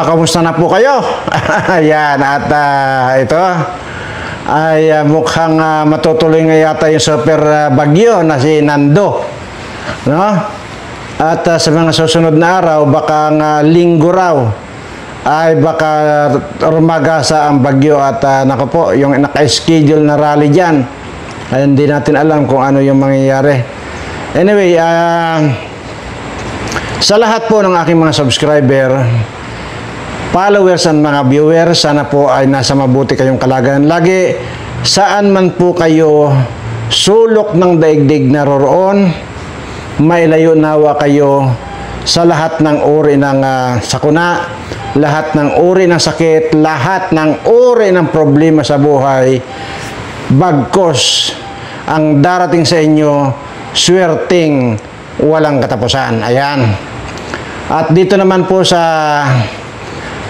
Kamusta na po kayo? Ayan, at ito ay mukhang matutuloy nga yata yung super bagyo na si Nando, no? At sa mga susunod na araw, baka linggo raw ay baka rumagasa ang bagyo at naku po, yung naka-schedule na rally dyan ay hindi natin alam kung ano yung mangyayari. Anyway, sa lahat po ng aking mga subscriber, followers and mga viewers, sana po ay nasa mabuti kayong kalagayan lagi. Saan man po kayo sulok ng daigdig naroroon, mailayo nawa kayo sa lahat ng uri ng sakuna, lahat ng uri ng sakit, lahat ng uri ng problema sa buhay. Bagkos ang darating sa inyo, swerteng walang katapusan. Ayan. At dito naman po sa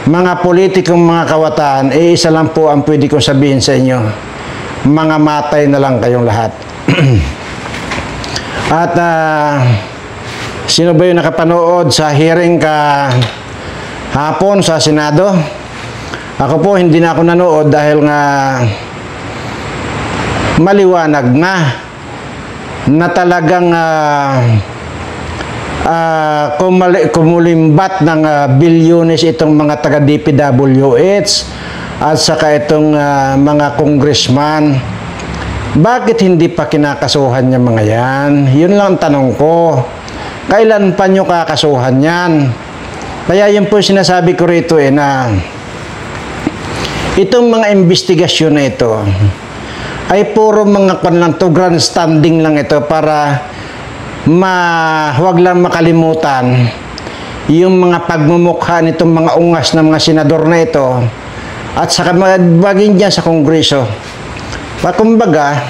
mga politikong mga kawatan, isa lang po ang pwede kong sabihin sa inyo. Mga matay na lang kayong lahat. At sino ba yung nakapanood sa hearing hapon sa Senado? Ako po, hindi na ako nanood dahil nga maliwanag na talagang kumulimbat ng bilyones itong mga taga-DPWH at saka itong mga congressman. Bakit hindi pa kinakasuhan yung mga yan? Yun lang ang tanong ko. Kailan pa nyo kakasuhan yan? Kaya yun po sinasabi ko rito na itong mga investigasyon na ito ay puro mga grandstanding lang ito para huwag lang makalimutan yung mga pagmumukha nitong mga ungas ng mga senador na ito at saka maging dyan sa Kongreso. Kumbaga,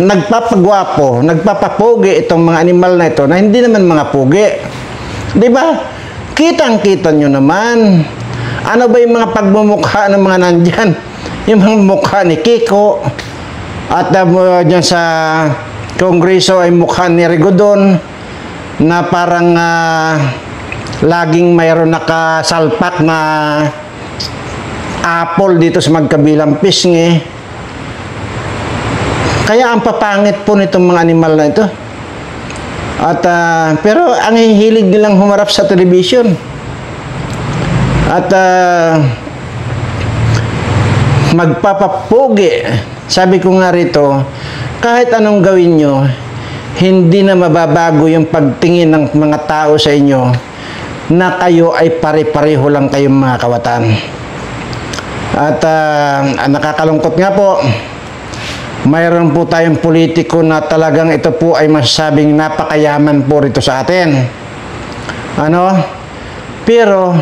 nagpapagwapo, nagpapapugi itong mga animal na ito na hindi naman mga pugi. Di ba? Kitang-kita nyo naman. Ano ba yung mga pagmumukha ng mga nandyan? Yung mga mukha ni Kiko at dyan sa Kongreso ay mukha ni Rigodon na parang laging mayroon nakasalpak na apple dito sa magkabilang pisngi. Kaya ang papangit po nitong mga animal na ito. At pero ang hihilig nilang humarap sa television. At magpapapugi. Sabi ko nga rito, kahit anong gawin nyo, hindi na mababago yung pagtingin ng mga tao sa inyo na kayo ay pare-pareho lang kayong mga kawatan. At nakakalungkot nga po, mayroon po tayong politiko na talagang ito po ay masasabing napakayaman po rito sa atin. Ano? Pero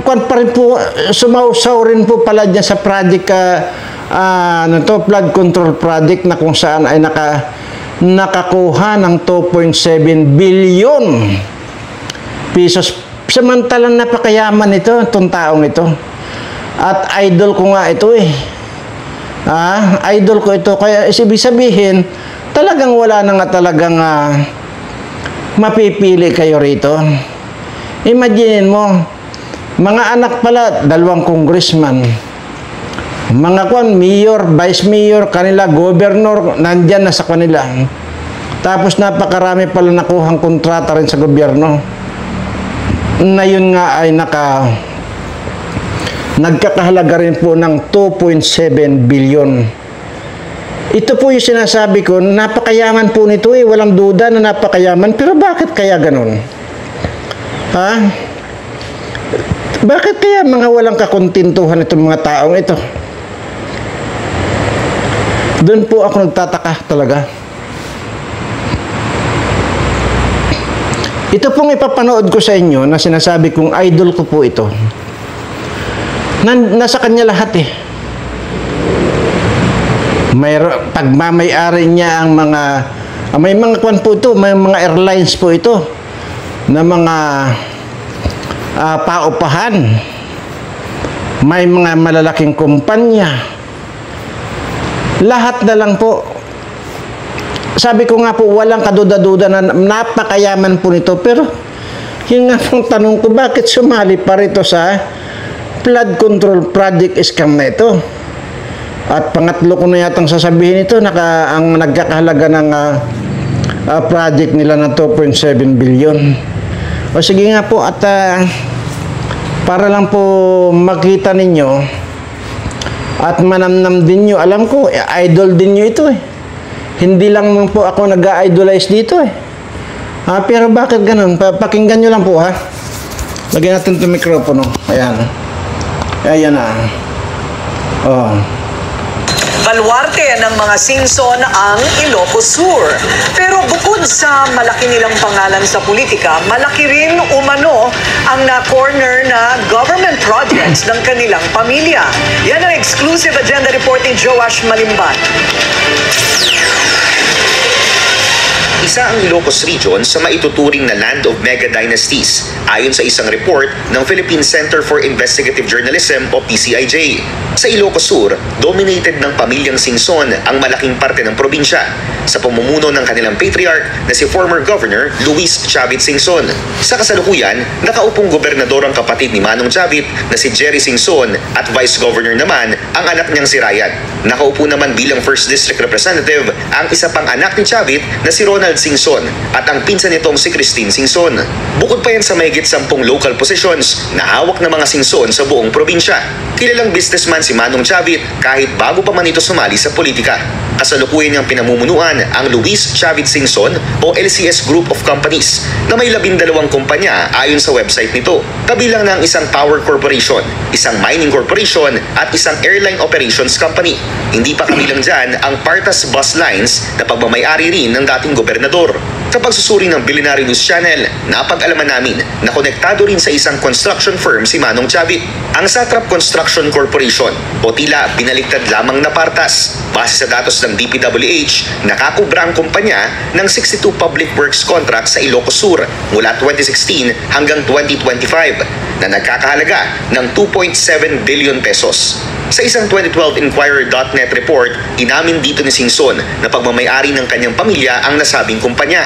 kwan pa rin po, sumausaw rin po pala dyan sa project flood control project na kung saan ay nakakuha ng 2.7 billion pesos. Samantalang napakayaman ito, itong taong ito. At idol ko nga ito idol ko ito. Kaya ibig sabihin, talagang wala na nga talagang mapipili kayo rito. Imagine mo, mga anak pala, 2 congressman. Mga mayor, vice mayor, kanila, governor, nandyan na sa kanila. Tapos napakarami pala nakuhang kontrata rin sa gobyerno. Na yun nga ay nagkakahalaga rin po ng 2.7 billion. Ito po yung sinasabi ko, napakayaman po nito walang duda na napakayaman. Pero bakit kaya ganun? Bakit kaya mga walang kakontintuhan itong mga taong ito? Doon po ako nagtataka talaga. Ito pong ipapanood ko sa inyo na sinasabi kong idol ko po ito. Nasa kanya lahat pagmamay-ari niya ang may mga kwan po ito, may mga airlines po ito na mga paupahan. May mga malalaking kumpanya. Lahat na lang po. Sabi ko nga po, walang kaduda-duda na napakayaman po nito. Pero Yung nga pong tanong ko, bakit sumali pa rito sa flood control project scam na ito? At pangatlo ko na yatang sasabihin ito, ang nagkakahalaga ng project nila na 2.7 billion. O sige nga po, at para lang po makita ninyo at manamnam din nyo, alam ko, idol din nyo ito eh. Hindi lang po ako nag-idolize dito eh. Pero bakit ganun? Pakinggan nyo lang po ha. Lagyan natin itong mikropono. Ayan. Ayan na. Oh. Baluarte ng mga Singson ang Ilocos Sur. Pero bukod sa malaki nilang pangalan sa politika, malaki rin umano ang na-corner na government projects ng kanilang pamilya. Yan ang exclusive agenda report ni Joash Malimban. Isa ang Ilocos Region sa maituturing na land of mega dynasties ayon sa isang report ng Philippine Center for Investigative Journalism o PCIJ. Sa Ilocos Sur, dominated ng pamilyang Singson ang malaking parte ng probinsya sa pamumuno ng kanilang patriarch na si former Governor Luis Chavit Singson. Sa kasalukuyan, nakaupong gobernador ang kapatid ni Manong Chavit na si Jerry Singson at Vice Governor naman ang anak niyang si Ryan. Nakaupo naman bilang 1st District Representative ang isa pang anak ni Chavit na si Ronald Singson at ang pinsan nitong si Christine Singson. Bukod pa yan sa mahigit 10 local positions na hawak ng mga Singson sa buong probinsya. Kilalang businessman si Manong Chavit kahit bago pa man ito sumali sa politika. Kasalukuyan niyang pinamumunuan ang Luis Chavit Singson o LCS Group of Companies na may 12 kumpanya ayon sa website nito. Kabilang ng isang power corporation, isang mining corporation at isang airline operations company. Hindi pa kabilang dyan ang Partas Bus Lines na pagmamayari rin ng dating gobernador. Sa pagsusuri ng Billionaire News Channel, napag-alaman namin na konektado rin sa isang construction firm si Manong Chavit, ang Satrap Construction Corporation o tila binaliktad lamang na Partas. Base sa datos ng DPWH, nakakubra ang kumpanya ng 62 public works contracts sa Ilocos Sur mula 2016 hanggang 2025 na nagkakahalaga ng 2.7 billion pesos. Sa isang 2012 Inquirer.net report, inamin dito ni Singson na pagmamayari ng kanyang pamilya ang nasabing kumpanya.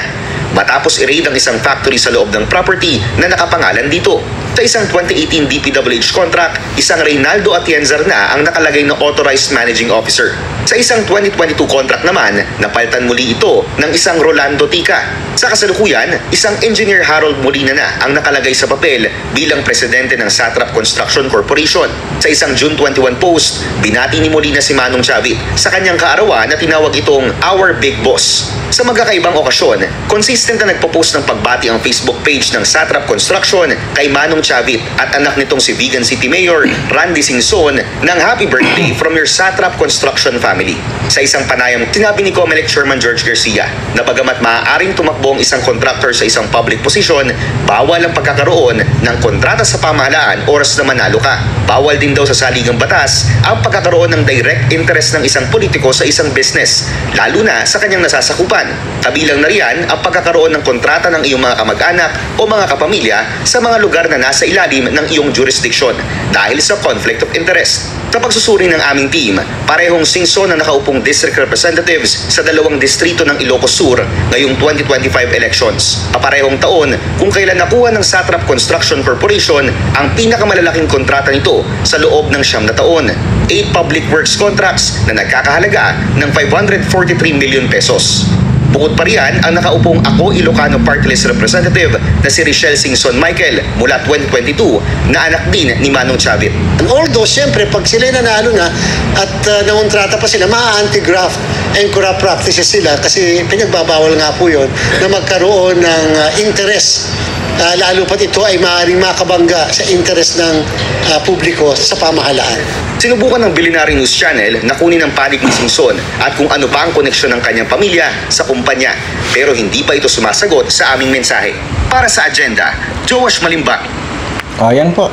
Matapos i-raid ang isang factory sa loob ng property na nakapangalan dito. Sa isang 2018 DPWH contract, isang Reynaldo Atienzar na ang nakalagay na Authorized Managing Officer. Sa isang 2022 contract naman, napalitan muli ito ng isang Rolando Tica. Sa kasalukuyan, isang Engineer Harold Molina na ang nakalagay sa papel bilang presidente ng Satrap Construction Corporation. Sa isang June 21 post, binati ni Molina si Manong Chavit sa kanyang kaarawan na tinawag itong Our Big Boss. Sa magkakaibang okasyon, consistent na nagpo-post ng pagbati ang Facebook page ng Satrap Construction kay Manong Chavit at anak nitong si Vigan City Mayor Randy Singson ng happy birthday from your Satrap Construction family. Sa isang panayam, sinabi ni COMELEC Chairman George Garcia na bagamat maaaring tumakbo ang isang contractor sa isang public position, bawal ang pagkakaroon ng kontrata sa pamahalaan oras na manalo ka. Bawal din daw sa saligang batas ang pagkakaroon ng direct interest ng isang politiko sa isang business, lalo na sa kanyang nasasakupan. Kabilang na riyan ang pagkakaroon ng kontrata ng iyong mga kamag-anak o mga kapamilya sa mga lugar na nasa ilalim ng iyong jurisdiction dahil sa conflict of interest. Sa pagsusuri ng aming team, parehong Singson na nakaupong district representatives sa 2 distrito ng Ilocos Sur ngayong 2025 elections. Kaparehong taon kung kailan nakuha ng Satrap Construction Corporation ang pinakamalalaking kontrata nito sa loob ng 9 na taon. 8 public works contracts na nagkakahalaga ng 543 million pesos. Bukod pa riyan ang nakaupong Ako Ilocano Party List Representative na si Richelle Singson Michael mula 2022 na anak din ni Manong Chavit. Although, siyempre, pag sila nanalo na at nangontrata pa sila, ma-anti-graft and corrupt practices sila kasi pinagbabawal nga po yun na magkaroon ng interest. Lalo pat ito ay maaaring makabangga sa interest ng publiko sa pamahalaan. Sinubukan ng Billionaire News Channel na kunin ang panig ni Singson at kung ano pa ang koneksyon ng kanyang pamilya sa kumpanya, pero hindi pa ito sumasagot sa aming mensahe. Para sa agenda, Joash Malimban. Ayan po.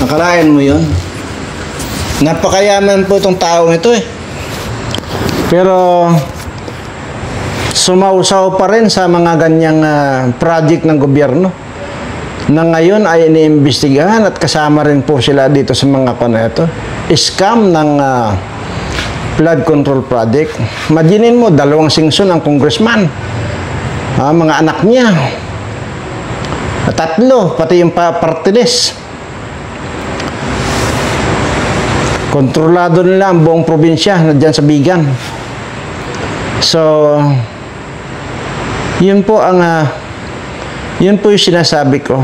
Nakalain mo yun. Napakayaman po itong taong ito eh. Pero sumausaw pa rin sa mga ganyang project ng gobyerno na ngayon ay iniimbestigahan at kasama rin po sila dito sa mga ito. Scam ng flood control project. Imaginin mo, 2 Singson ang congressman. Mga anak niya. Tatlo, pati yung party list. Kontrolado nila ang buong probinsya na dyan sa Bigan. So, yun po yung sinasabi ko,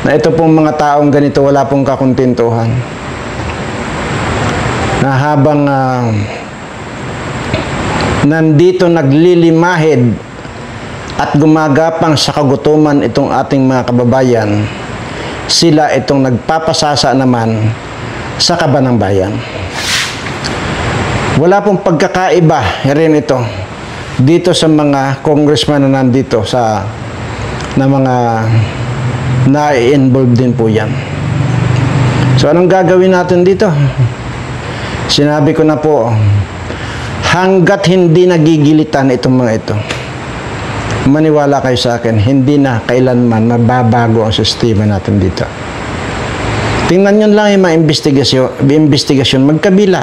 na ito pong mga taong ganito wala pong kakuntintuhan. Na habang nandito naglilimahid at gumagapang sa kagutuman itong ating mga kababayan, sila itong nagpapasasa naman sa kaban ng bayan. Wala pong pagkakaiba rin ito dito sa mga congressman na nandito na mga na-involve din po yan. So anong gagawin natin dito? Sinabi ko na po, hanggat hindi nagigilitan itong mga ito, maniwala kayo sa akin, hindi na kailanman mababago ang sistema natin dito. Tingnan nyo lang yung mga investigasyon magkabila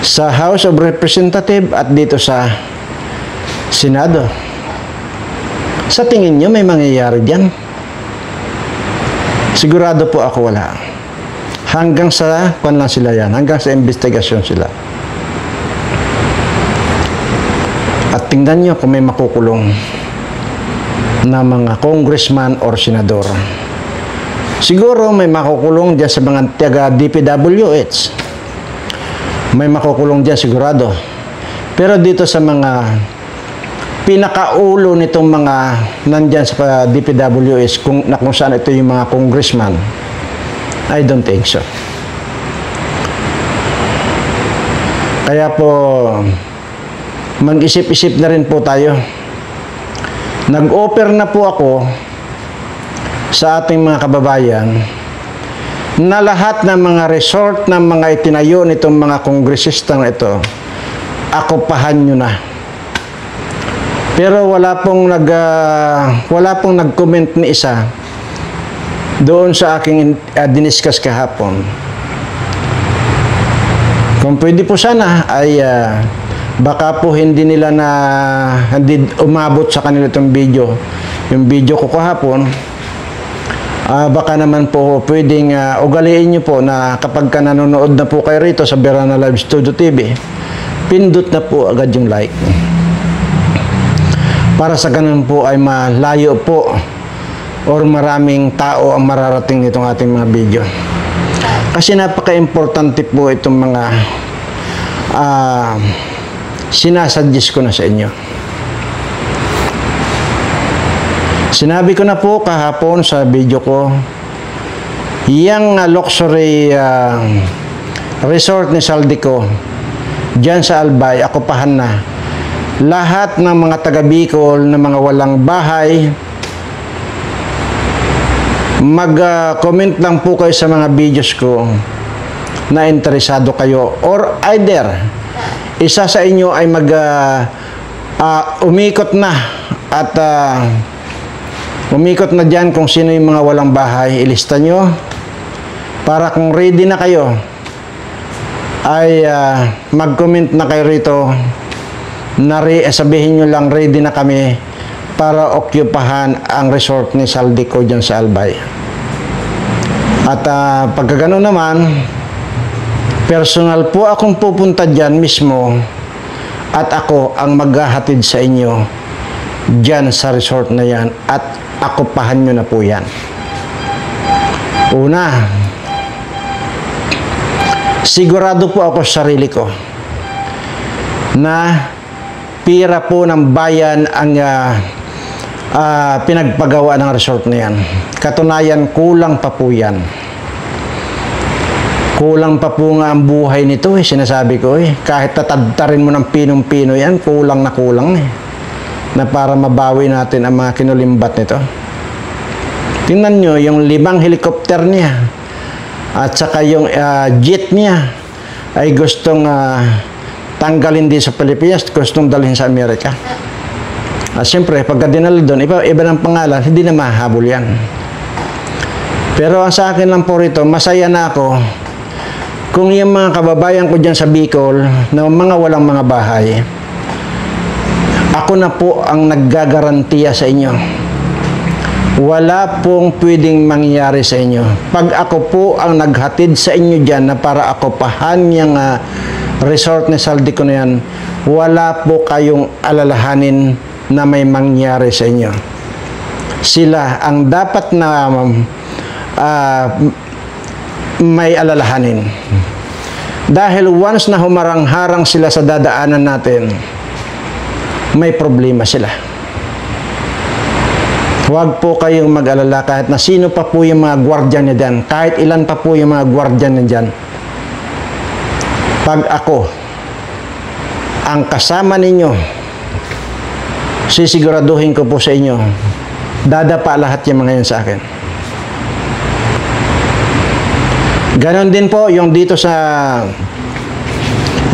sa House of Representatives at dito sa Senado. Sa tingin nyo may mangyayari dyan? Sigurado po ako wala. Hanggang sa lang sila yan, hanggang sa investigasyon sila. At tingnan nyo kung may makukulong na mga congressman or senador. Siguro may makukulong dyan sa mga taga DPWH. May makukulong dyan sigurado. Pero dito sa mga pinakaulo nitong mga nandyan sa DPWH kung saan ito yung mga congressman, I don't think so. Kaya po, mag-isip-isip na rin po tayo. Nag-offer na po ako sa ating mga kababayan na lahat ng mga resort ng mga itinayo nitong mga kongresistang ito, akupahan nyo na. Pero wala pong nag-comment ni isa doon sa aking diniscuss kahapon. Kung pwede po sana ay baka po hindi umabot sa kanila itong video. Yung video ko kahapon, baka naman po pwedeng ugaliin nyo po na kapag ka nanonood na po kayo rito sa Berana Live Studio TV, pindot na po agad yung like. Para sa ganun po ay malayo po or maraming tao ang mararating nitong ating mga video. Kasi napaka-importante po itong mga sinasuggest ko na sa inyo. Sinabi ko na po kahapon sa video ko, yung luxury resort ni Saldico dyan sa Albay, akupahan na. Lahat ng mga taga Bicol na mga walang bahay, mag-comment lang po kayo sa mga videos ko na interesado kayo, or either isa sa inyo ay umikot na at umikot na dyan kung sino yung mga walang bahay, ilista nyo para kung ready na kayo ay mag-comment na kayo rito na sabihin nyo lang ready na kami para occupyhan ang resort ni Saldico dyan sa Albay. At pagkagano naman, personal po akong pupunta dyan mismo at ako ang maghahatid sa inyo dyan sa resort na yan at occupyhan nyo na po yan. Una, sigurado po ako sa sarili ko na pira po ng bayan ang pinagpagawa ng resort na yan. Katunayan, kulang pa po yan. Kulang pa po nga ang buhay nito sinasabi ko Kahit tatadtarin mo ng pinong-pino yan, kulang na kulang na para mabawi natin ang mga kinulimbat nito. Tingnan nyo, yung 5 helicopter niya at saka yung jet niya ay gustong tanggalin din sa Pilipinas, gustong dalhin sa Amerika. Siyempre, pagka dinala doon, iba ng pangalan, hindi na mahabol yan. Pero ang sa akin lang po rito, masaya na ako kung yung mga kababayan ko dyan sa Bicol na mga walang mga bahay, ako na po ang naggagarantiya sa inyo Wala pong pwedeng mangyari sa inyo. Pag ako po ang naghatid sa inyo dyan na para akupahan yung resort ni Saldico na yan, wala po kayong alalahanin na may mangyari sa inyo. Sila ang dapat na may alalahanin. Dahil once na humarang-harang sila sa dadaanan natin, may problema sila. Huwag po kayong mag-alala kahit na sino pa po yung mga gwardiyan niya dyan, kahit ilan pa po yung mga gwardiyan niya dyan. Pag ako ang kasama ninyo, sisiguraduhin ko po sa inyo, dadapa lahat yung mga yan sa akin. Ganon din po yung dito sa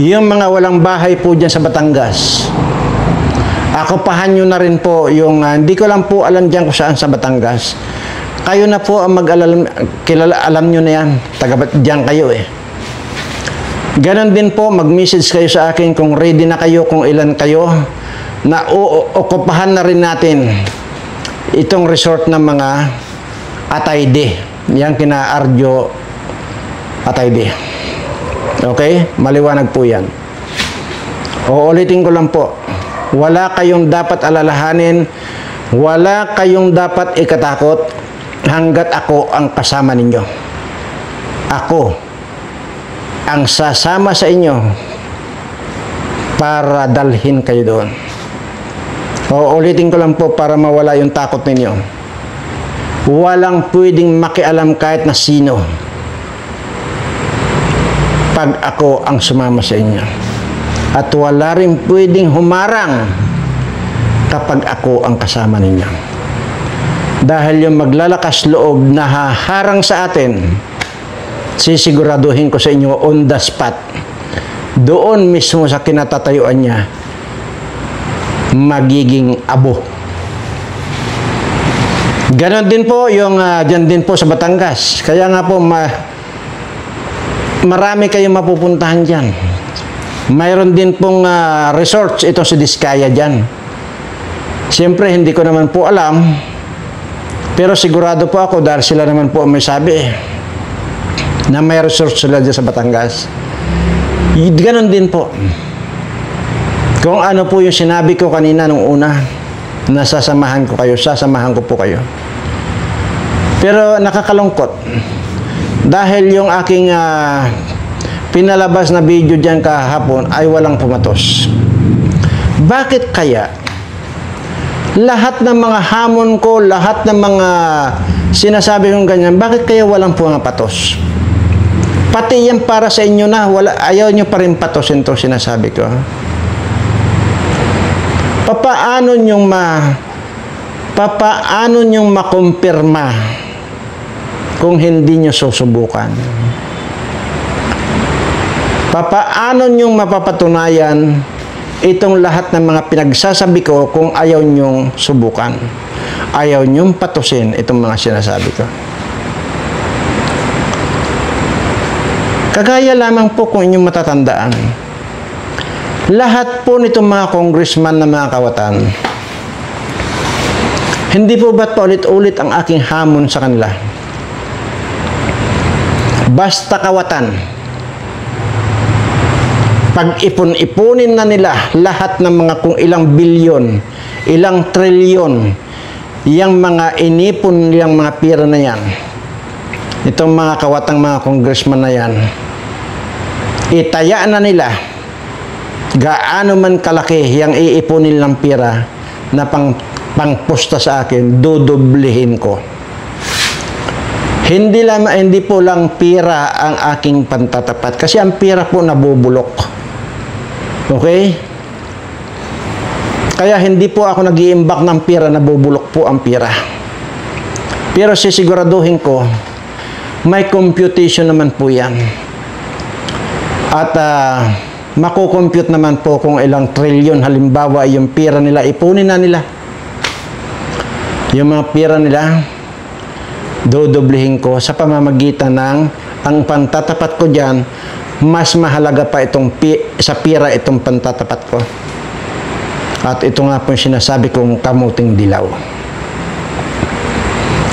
yung mga walang bahay po dyan sa Batangas. Akupahan nyo na rin po yung, hindi ko lang po alam dyan kung saan sa Batangas. Kayo na po ang alam nyo na yan. Dyan kayo eh. Ganon din po, mag-message kayo sa akin kung ready na kayo, kung ilan kayo, na okupahan na rin natin itong resort ng mga Atayde. Yan kina Arjo Atayde. Okay? Maliwanag po yan. Uulitin ko lang po. Wala kayong dapat alalahanin, wala kayong dapat ikatakot hanggat ako ang kasama ninyo. Ako ang sasama sa inyo para dalhin kayo doon. Uulitin ko lang po para mawala yung takot ninyo. Walang pwedeng makialam kahit na sino pag ako ang sumama sa inyo. At wala rin pwedeng humarang kapag ako ang kasama ninyo. Dahil yung maglalakas loob na haharang sa atin, sisiguraduhin ko sa inyo on the spot, doon mismo sa kinatatayuan niya, magiging abo. Ganon din po yung dyan din po sa Batangas. Kaya nga po marami kayong mapupuntahan dyan. Mayroon din pong resorts ito sa Diskaya dyan. Siyempre, hindi ko naman po alam. Pero sigurado po ako dahil sila naman po may sabi na may resorts sila dyan sa Batangas. Ganon din po. Kung ano po yung sinabi ko kanina nung una, na sasamahan ko kayo, sasamahan ko po kayo. Pero nakakalungkot. Dahil yung aking pinalabas na video dyan kahapon ay walang pumatos. Bakit kaya? Lahat ng mga hamon ko, lahat ng mga sinasabi kong ganyan, bakit kaya walang pumapatos? Pati yan para sa inyo na, ayaw nyo pa rin patosin to sinasabi ko. Papaano nyong makumpirma kung hindi nyo susubukan? Papaano nyong mapapatunayan itong lahat ng mga pinagsasabi ko kung ayaw nyong subukan? Ayaw nyong patusin itong mga sinasabi ko. Kagaya lamang po kung inyong matatandaan, lahat po nitong mga congressman na mga kawatan, hindi po ba't paulit-ulit ang aking hamon sa kanila? Basta kawatan, pag-ipon-ipunin na nila lahat ng mga kung ilang bilyon, ilang trilyon, yung mga inipon nilang mga pira na yan, itong mga kawatang mga congressman na yan, itaya na nila gaano man kalaki yung iipunin ng pira na pangpusta sa akin, dudublehin ko. Hindi po lang pira ang aking pantatapat kasi ang pira po nabubulok. Okay? Kaya hindi po ako nag-iimbak ng pira, nabubulok po ang pira. Pero sisiguraduhin ko, may computation naman po yan. At makukompute naman po kung ilang trilyon halimbawa yung pira nila, ipunin na nila. Yung mga pira nila, dodoblihin ko sa pamamagitan ng ang pantatapat ko dyan, mas mahalaga pa itong sa pira itong pantatapat ko. At ito nga po yung sinasabi kong kamuting dilaw.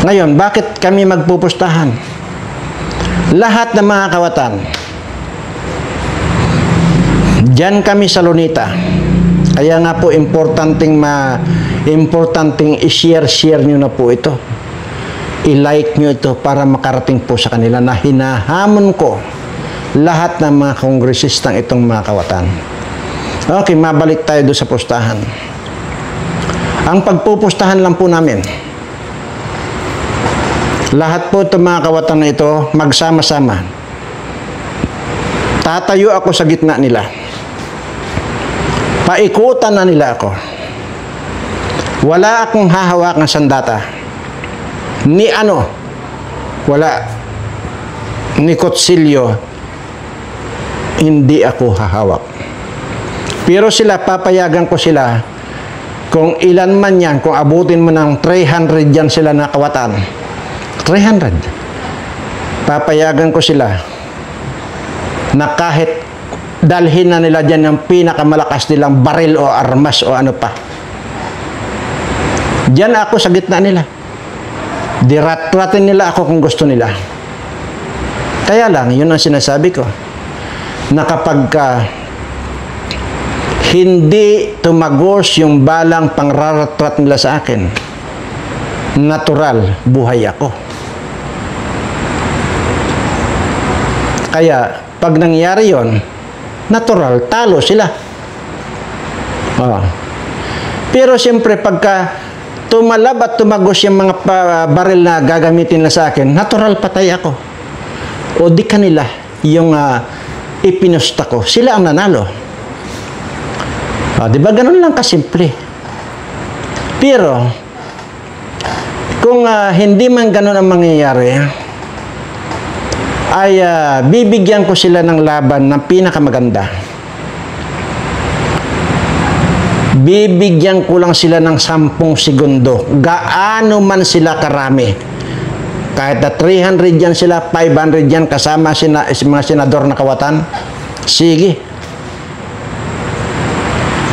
Ngayon, bakit kami magpupustahan? Lahat ng mga kawatan, diyan kami sa Lunita. Kaya nga po, importanteng i-share nyo na po ito. I-like nyo ito para makarating po sa kanila na hinahamon ko lahat ng mga kongresistang itong mga kawatan. Okay, mabalik tayo doon sa pustahan. Ang pagpupustahan lang po namin, lahat po itong mga kawatan na ito, magsama-sama. Tatayo ako sa gitna nila. Paikutan na nila ako. Wala akong hahawak ng sandata. Wala. Ni Kutsilyo, hindi ako hahawak. Pero sila, papayagan ko sila, kung ilan man yan, kung abutin mo ng 300 yan sila na kawatan, 300. Papayagan ko sila na kahit dalhin na nila dyan yung pinakamalakas nilang baril o armas o ano pa. Diyan ako sa gitna nila. Dirat-ratin nila ako kung gusto nila. Kaya lang, yun ang sinasabi ko, na kapag hindi tumagos yung balang pangraratrat nila sa akin, natural, buhay ako. Kaya, pag nangyari yon, natural, talo sila. Pero siyempre, pagka tumalab at tumagos yung mga baril na gagamitin nila sa akin, natural, patay ako. O di kanila yung ipinusta ko. Sila ang nanalo. Di ba ganun lang kasimple? Pero, kung hindi man ganun ang mangyayari, ay bibigyan ko sila ng laban na pinakamaganda. Bibigyan ko lang sila ng 10 segundo. Gaano man sila karami. Kahit na 300 yan sila, 500 yan, kasama mga senador na kawatan, sige.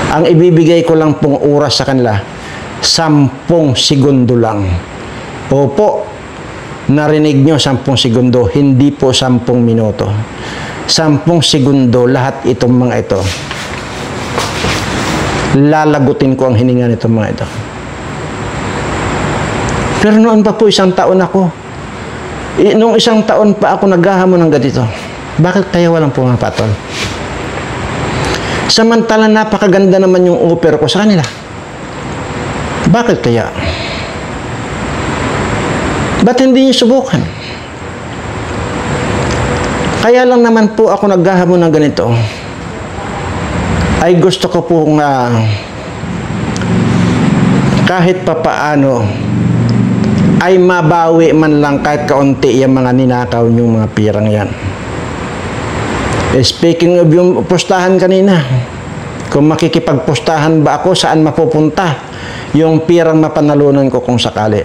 Ang ibibigay ko lang pong oras sa kanila, 10 segundo lang. Opo, narinig nyo 10 segundo, hindi po 10 minuto. 10 segundo, lahat itong mga ito. Lalagutin ko ang hininga nitong mga ito. Pero noon pa po, 1 taon ako. Noong 1 taon pa ako naghahamon ng ganito. Bakit kaya walang pumapatol? Samantala, napakaganda naman yung offer ko sa kanila. Bakit kaya? Ba't hindi niyo subukan? Kaya lang naman po ako naghahamon ng ganito. Ay gusto ko po kahit papaano ay mabawi man lang kahit kaunti yung mga ninakaw niyong mga pirang yan. Speaking of yung pustahan kanina, kung makikipagpustahan ba ako, saan mapupunta yung pirang mapanalunan ko kung sakali?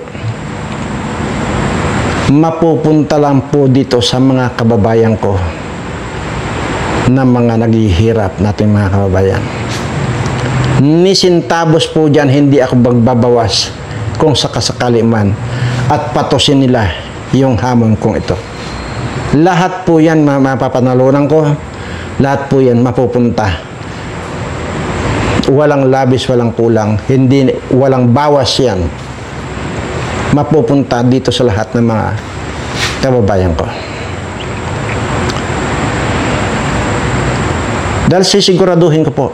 Mapupunta lang po dito sa mga kababayan ko na mga naghihirap nating mga kababayan. Ni sintabos po dyan, hindi ako magbabawas kung sakasakali man at patusin nila yung hamon kong ito. Lahat po yan mapapanalunan ko, lahat po yan mapupunta. Walang labis, walang kulang, walang bawas yan. Mapupunta dito sa lahat ng mga kababayan ko. Dahil sisiguraduhin ko po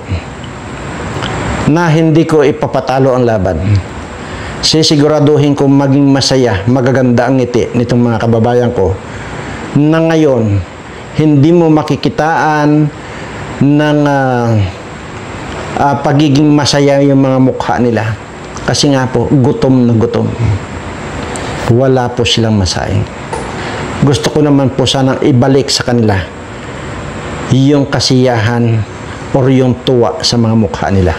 na hindi ko ipapatalo ang laban. Sisiguraduhin ko maging masaya, magaganda ang ngiti nitong mga kababayan ko na ngayon hindi mo makikitaan ng pagiging masaya yung mga mukha nila. Kasi nga po, gutom na gutom. Wala po silang masaing. Gusto ko naman po sanang ibalik sa kanila yung kasiyahan o yung tuwa sa mga mukha nila.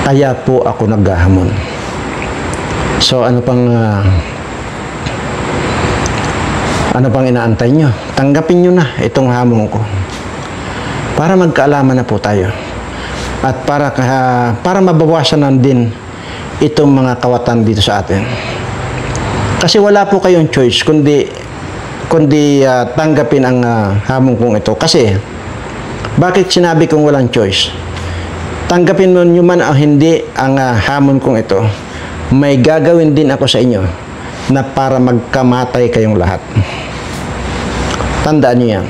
Kaya po ako naghahamon. So ano pang inaantay nyo? Tanggapin nyo na itong hamon ko. Para magkaalaman na po tayo. At para mabawasan na din itong mga kawatan dito sa atin. Kasi wala po kayong choice kundi tanggapin ang hamon kong ito. Kasi, bakit sinabi kong walang choice? Tanggapin mo nyo man o hindi ang hamon kong ito, may gagawin din ako sa inyo na para magkamatay kayong lahat. Tandaan nyo yan.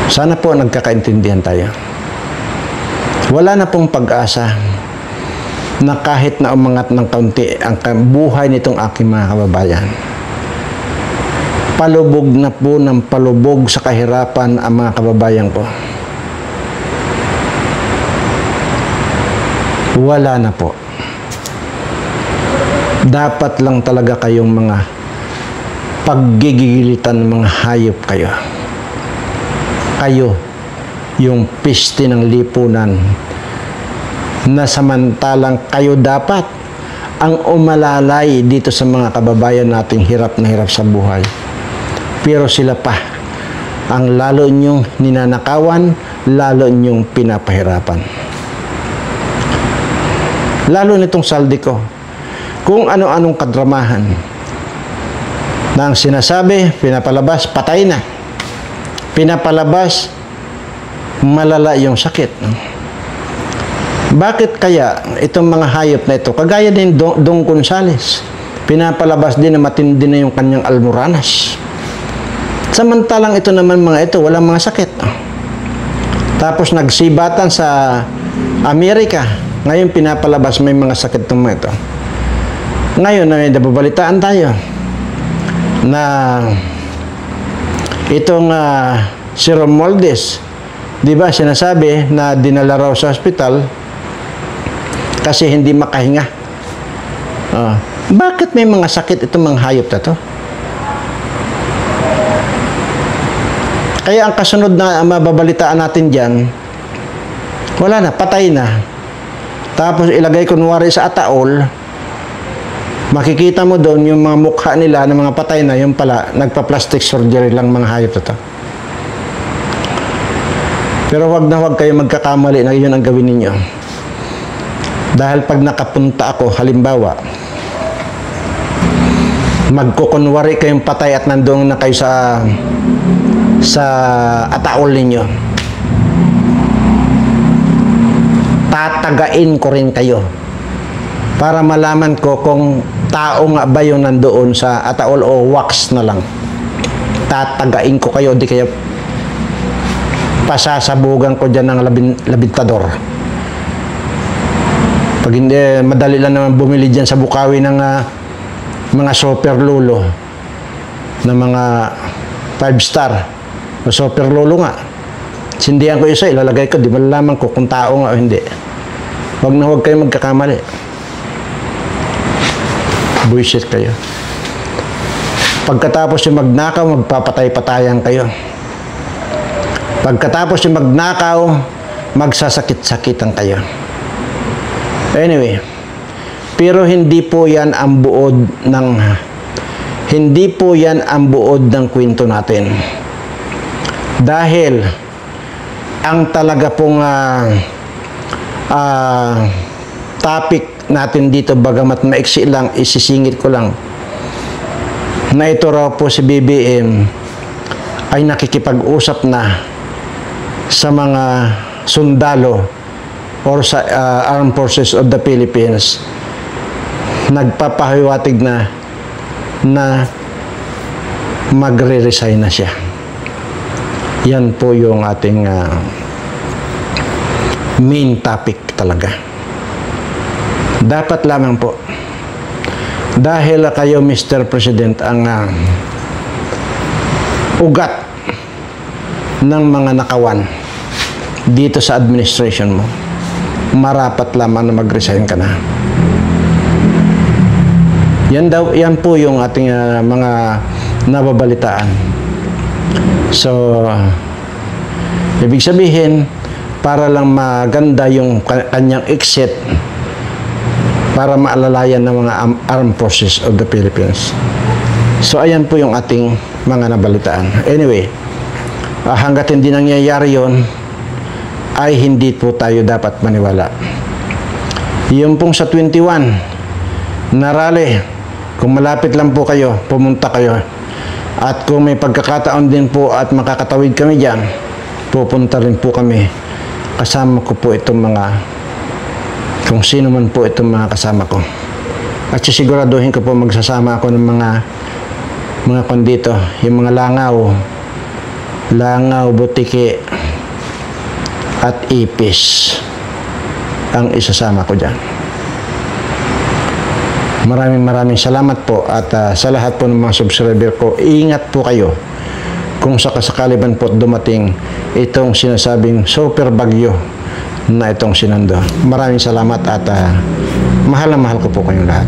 Sana po nagkakaintindihan tayo. Wala na pong pag-asa na kahit na umangat ng kaunti ang buhay nitong aking mga kababayan. Palubog na po ng palubog sa kahirapan ang mga kababayan ko. Wala na po. Dapat lang talaga kayong mga paggigilitan, mga hayop kayo. Kayo, yung piste ng lipunan, na samantalang kayo dapat ang umalalay dito sa mga kababayan nating hirap na hirap sa buhay. Pero sila pa ang lalo nyong ninanakawan, lalo nyong pinapahirapan. Lalo nitong saldi ko, kung ano-anong kadramahan na ang sinasabi, pinapalabas, patay na. Pinapalabas, malala yung sakit. Bakit kaya itong mga hayop na ito, kagaya din Dong Gonzales, pinapalabas din na matindi na yung kanyang almoranas. Samantalang ito naman mga ito, walang mga sakit. Tapos nagsibatan sa Amerika, ngayon pinapalabas may mga sakit itong mga ito. Ngayon, nababalitaan tayo na itong si Romualdez, di ba sinasabi na dinala raw sa ospital kasi hindi makahinga. Bakit may mga sakit itong mga hayop na to? Kaya ang kasunod na mababalitaan natin dyan, wala na, patay na. Tapos ilagay kunwari sa ataol, makikita mo doon yung mga mukha nila ng mga patay na, yung pala, nagpa-plastic surgery lang mga hayop na to. Pero wag na wag kayo magkakamali na yun ang gawin ninyo. Dahil pag nakapunta ako, halimbawa, magkukunwari kayong patay at nandoon na kayo sa ataol ninyo, tatagain ko rin kayo para malaman ko kung tao nga ba yung nandoon sa ataol o wax na lang. Tatagain ko kayo, di kayo pasasabugan ko dyan ng labintador. Pag hindi, madali lang naman bumili dyan sa Bukawi ng mga super lulo na mga 5-star o super lulo nga. Sindihan ko isa, ilalagay ko, di malalaman ko kung tao nga o hindi. Huwag na huwag kayo magkakamali. Bullshit kayo. Pagkatapos yung magnakaw, magpapatay-patayan kayo. Pagkatapos yung magnakaw, magsasakit-sakitan kayo. Anyway, pero hindi po yan ang buod ng kwento natin. Dahil ang talaga pong topic natin dito, bagamat maiksi lang, isisingit ko lang, na ito raw po si BBM ay nakikipag-usap na sa mga sundalo or sa Armed Forces of the Philippines. Nagpapahiwatig na magre-resign na siya. Yan po yung ating main topic talaga. Dapat lamang po, dahil kayo Mr. President ang ugat ng mga nakawan dito sa administration mo, marapat lamang na mag-resign ka na. Yan po yung ating mga nababalitaan. So, ibig sabihin, para lang maganda yung kanyang exit, para maalalayan ng mga Armed Forces of the Philippines. So, ayan po yung ating mga nabalitaan. Anyway, hanggat hindi nangyayari yun, ay hindi po tayo dapat maniwala. Yung pong sa 21 na rally, kung malapit lang po kayo, pumunta kayo. At kung may pagkakataon din po at makakatawid kami dyan, pupunta rin po kami. Kasama ko po itong kung sino man po itong mga kasama ko. At sisiguraduhin ko po magsasama ako ng mga kondito, yung mga langaw, butiki, at ipis ang isasama ko dyan. Maraming salamat po at sa lahat po ng mga subscriber ko, ingat po kayo kung sakasakaliban po dumating itong sinasabing super bagyo na itong Sinando. Maraming salamat at mahal na mahal ko po kayong lahat.